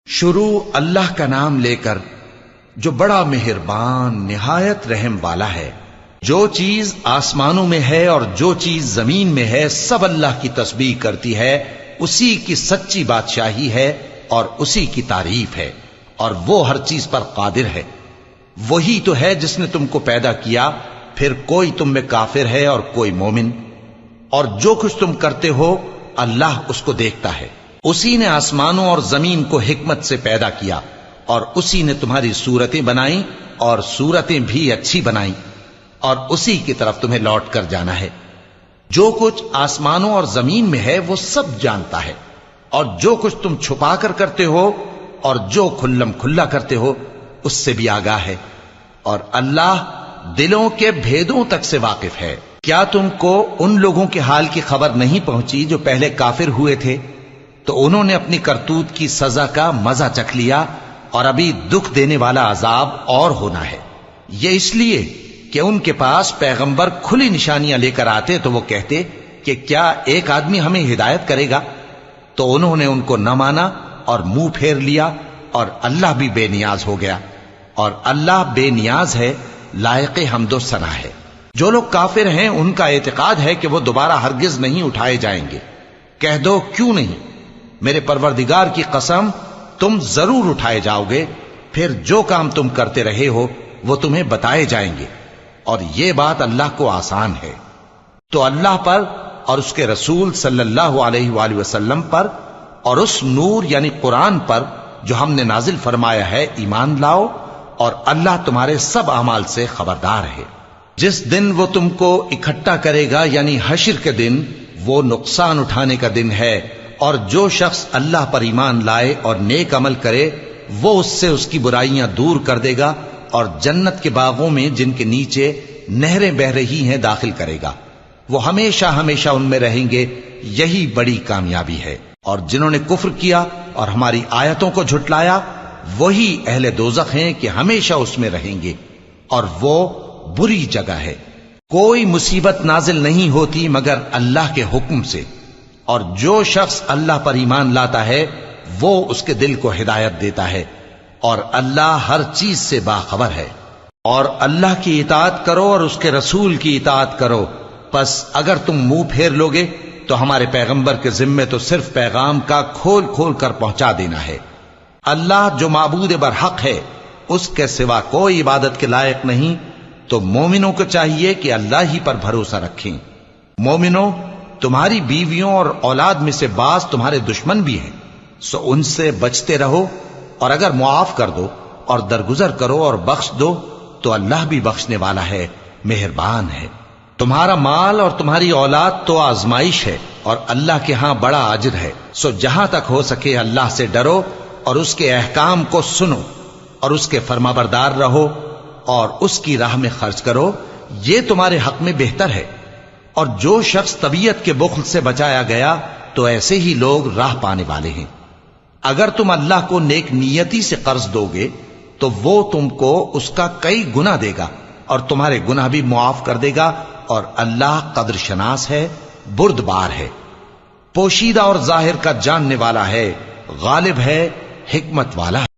شروع اللہ کا نام لے کر جو بڑا مہربان نہایت رحم والا ہے۔ جو چیز آسمانوں میں ہے اور جو چیز زمین میں ہے سب اللہ کی تسبیح کرتی ہے، اسی کی سچی بادشاہی ہے اور اسی کی تعریف ہے، اور وہ ہر چیز پر قادر ہے۔ وہی تو ہے جس نے تم کو پیدا کیا، پھر کوئی تم میں کافر ہے اور کوئی مومن، اور جو کچھ تم کرتے ہو اللہ اس کو دیکھتا ہے۔ اسی نے آسمانوں اور زمین کو حکمت سے پیدا کیا، اور اسی نے تمہاری صورتیں بنائیں اور صورتیں بھی اچھی بنائیں، اور اسی کی طرف تمہیں لوٹ کر جانا ہے۔ جو کچھ آسمانوں اور زمین میں ہے وہ سب جانتا ہے، اور جو کچھ تم چھپا کر کرتے ہو اور جو کھلم کھلا کرتے ہو اس سے بھی آگاہ ہے، اور اللہ دلوں کے بھیدوں تک سے واقف ہے۔ کیا تم کو ان لوگوں کے حال کی خبر نہیں پہنچی جو پہلے کافر ہوئے تھے؟ تو انہوں نے اپنی کرتوت کی سزا کا مزہ چکھ لیا، اور ابھی دکھ دینے والا عذاب اور ہونا ہے۔ یہ اس لیے کہ ان کے پاس پیغمبر کھلی نشانیاں لے کر آتے تو وہ کہتے کہ کیا ایک آدمی ہمیں ہدایت کرے گا؟ تو انہوں نے ان کو نہ مانا اور منہ پھیر لیا، اور اللہ بھی بے نیاز ہو گیا، اور اللہ بے نیاز ہے، لائق حمد و ثنا ہے۔ جو لوگ کافر ہیں ان کا اعتقاد ہے کہ وہ دوبارہ ہرگز نہیں اٹھائے جائیں گے۔ کہہ دو کیوں نہیں؟ میرے پروردگار کی قسم تم ضرور اٹھائے جاؤ گے، پھر جو کام تم کرتے رہے ہو وہ تمہیں بتائے جائیں گے، اور یہ بات اللہ کو آسان ہے۔ تو اللہ پر اور اس کے رسول صلی اللہ علیہ وآلہ وسلم پر اور اس نور یعنی قرآن پر جو ہم نے نازل فرمایا ہے ایمان لاؤ، اور اللہ تمہارے سب اعمال سے خبردار ہے۔ جس دن وہ تم کو اکٹھا کرے گا یعنی حشر کے دن، وہ نقصان اٹھانے کا دن ہے، اور جو شخص اللہ پر ایمان لائے اور نیک عمل کرے وہ اس سے اس کی برائیاں دور کر دے گا، اور جنت کے باغوں میں جن کے نیچے نہریں بہ رہی ہیں داخل کرے گا۔ وہ ہمیشہ ہمیشہ ان میں رہیں گے، یہی بڑی کامیابی ہے۔ اور جنہوں نے کفر کیا اور ہماری آیتوں کو جھٹلایا وہی اہل دوزخ ہیں کہ ہمیشہ اس میں رہیں گے، اور وہ بری جگہ ہے۔ کوئی مصیبت نازل نہیں ہوتی مگر اللہ کے حکم سے، اور جو شخص اللہ پر ایمان لاتا ہے وہ اس کے دل کو ہدایت دیتا ہے، اور اللہ ہر چیز سے باخبر ہے۔ اور اللہ کی اطاعت کرو اور اس کے رسول کی اطاعت کرو، پس اگر تم منہ پھیر لوگے تو ہمارے پیغمبر کے ذمے تو صرف پیغام کا کھول کھول کر پہنچا دینا ہے۔ اللہ جو معبود برحق ہے اس کے سوا کوئی عبادت کے لائق نہیں، تو مومنوں کو چاہیے کہ اللہ ہی پر بھروسہ رکھیں۔ مومنوں، تمہاری بیویوں اور اولاد میں سے بعض تمہارے دشمن بھی ہیں، سو ان سے بچتے رہو، اور اگر معاف کر دو اور درگزر کرو اور بخش دو تو اللہ بھی بخشنے والا ہے، مہربان ہے۔ تمہارا مال اور تمہاری اولاد تو آزمائش ہے، اور اللہ کے ہاں بڑا اجر ہے، سو جہاں تک ہو سکے اللہ سے ڈرو اور اس کے احکام کو سنو، اور اس کے فرمانبردار رہو، اور اس کی راہ میں خرچ کرو، یہ تمہارے حق میں بہتر ہے۔ اور جو شخص طبیعت کے بخل سے بچایا گیا تو ایسے ہی لوگ راہ پانے والے ہیں۔ اگر تم اللہ کو نیک نیتی سے قرض دو گے تو وہ تم کو اس کا کئی گنا دے گا، اور تمہارے گناہ بھی معاف کر دے گا، اور اللہ قدر شناس ہے، بردبار ہے، پوشیدہ اور ظاہر کا جاننے والا ہے، غالب ہے، حکمت والا ہے۔